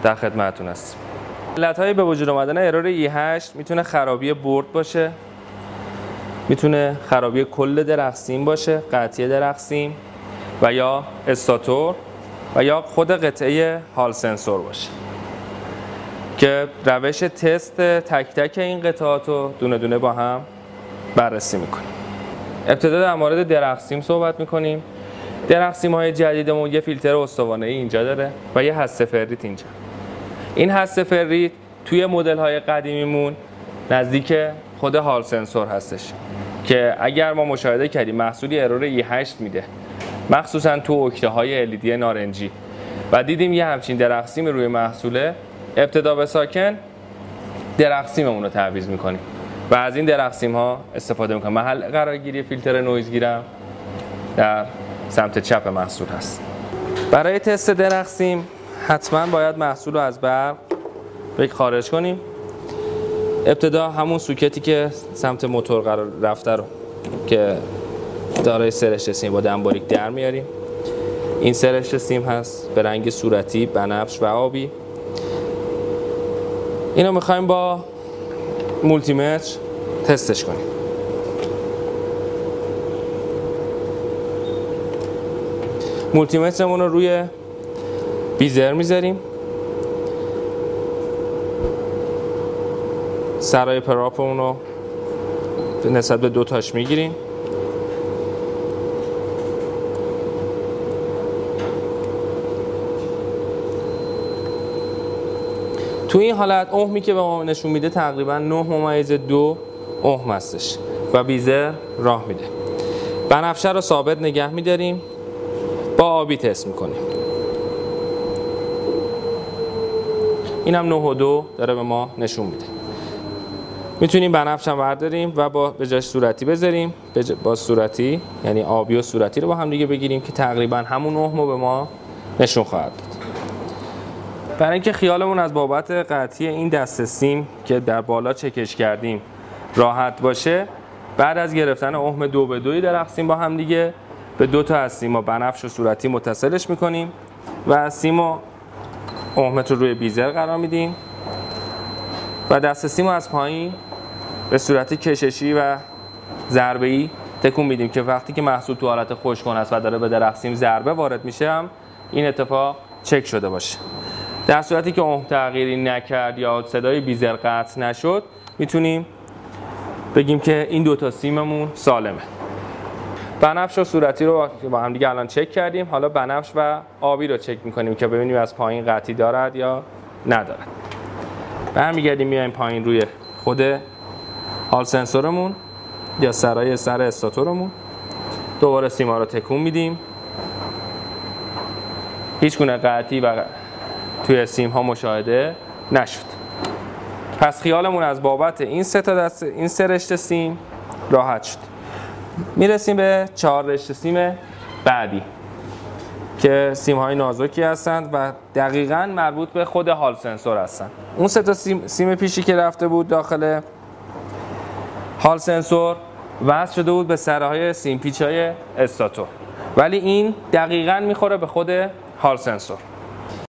در خدمتتون هستیم. علت‌های به وجود اومدن ارور E8 میتونه خرابی برد باشه، میتونه خرابی کل درخت سیم باشه، قطعی درخت سیم و یا استاتور و یا خود قطعه هال سنسور باشه که روش تست تک تک این قطعات رو دونه دونه با هم بررسی میکنیم. ابتدا در مورد درخت سیم صحبت میکنیم. درخت سیم های جدیدمون یه فیلتر استوانه‌ای اینجا داره و یه هسته فریت اینجا. این هسته فریت توی مدل های قدیمیمون نزدیک خود هال سنسور هستش که اگر ما مشاهده کردیم محصولی ارور E8 میده، مخصوصا تو اکته های LED نارنجی و دیدیم یه همچین درخت سیم روی محصوله، ابتدا به ساکن درخت سیممون رو تعویض میکنیم و از این درخت سیم ها استفاده میکنیم. محل قرارگیری فیلتر نویزگیرم در سمت چپ محصول هست. برای تست درخت سیم حتما باید محصول رو از برق خارج کنیم. ابتدا همون سوکتی که سمت موتور قرار رفته رو که دارای سرشت سیم با دنباریک در میاریم. این سرشت سیم هست به رنگ صورتی، بنفش و آبی. اینو میخوایم با مولتیمتر تستش کنیم. مولتیمترمون رو روی بیزر میذاریم، سرای پراپمون رو نسبت به 2 تاش میگیریم. تو این حالت اوهمی که به ما نشون میده تقریبا 9.2 اوهم هستش و بیزر راه میده. بنفشه رو ثابت نگه میداریم، با آبی تست میکنیم. اینم 9.2 داره به ما نشون میده. میتونیم بنفش هم برداریم و به جاش صورتی بذاریم، با صورتی یعنی آبی و صورتی رو با هم دیگه بگیریم که تقریبا همون اوهم رو به ما نشون خواهد داد. برای اینکه خیالمون از بابت قطعی این دسته سیم که در بالا چکش کردیم راحت باشه، بعد از گرفتن اوهم 2:2 درخت سیم با هم دیگه به 2 تا از سیم بنفش و صورتی متصلش میکنیم و سیم و اوهمت رو روی بیزر قرار میدیم و دسته سیم رو از پایین به صورت کششی و ضربه‌ای تکون میدیم که وقتی که محصول تو حالت خشک‌کن است و داره به درخت سیم ضربه وارد میشه هم این اتفاق چک شده باشه. در صورتی که اوم تغییری نکرد یا صدای بیزر قطع نشد، میتونیم بگیم که این 2 تا سیممون سالمه. بنفش و صورتی رو با هم دیگه الان چک کردیم. حالا بنفش و آبی رو چک میکنیم که ببینیم از پایین قطعی دارد یا ندارد. برمیگردیم میایم پایین روی خود هال سنسورمون یا سرای سر استاتورمون. دوباره سیما رو تکون میدیم. هیچ گونه قطعی و توی سیم ها مشاهده نشد. پس خیالمون از بابت این 3 تا دسته این 3 رشته سیم راحت شد. میرسیم به 4 رشته سیم بعدی که سیم های نازکی هستند و دقیقاً مربوط به خود هال سنسور هستند. اون 3 تا سیم پیشی که رفته بود داخل هال سنسور وصل شده بود به سرهای سیم پیچ های استاتور، ولی این دقیقاً میخوره به خود هال سنسور.